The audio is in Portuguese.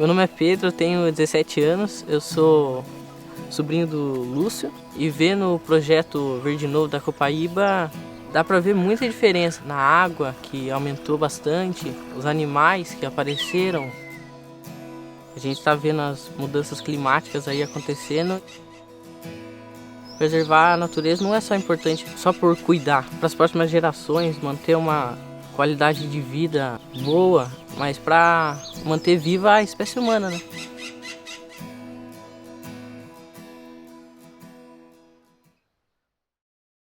Meu nome é Pedro, eu tenho 17 anos, eu sou sobrinho do Lúcio e vendo o projeto Verde Novo da Copaíba dá pra ver muita diferença na água, que aumentou bastante, os animais que apareceram. A gente tá vendo as mudanças climáticas aí acontecendo. Preservar a natureza não é só importante só por cuidar para as próximas gerações, manter uma qualidade de vida boa, mas para manter viva a espécie humana, né?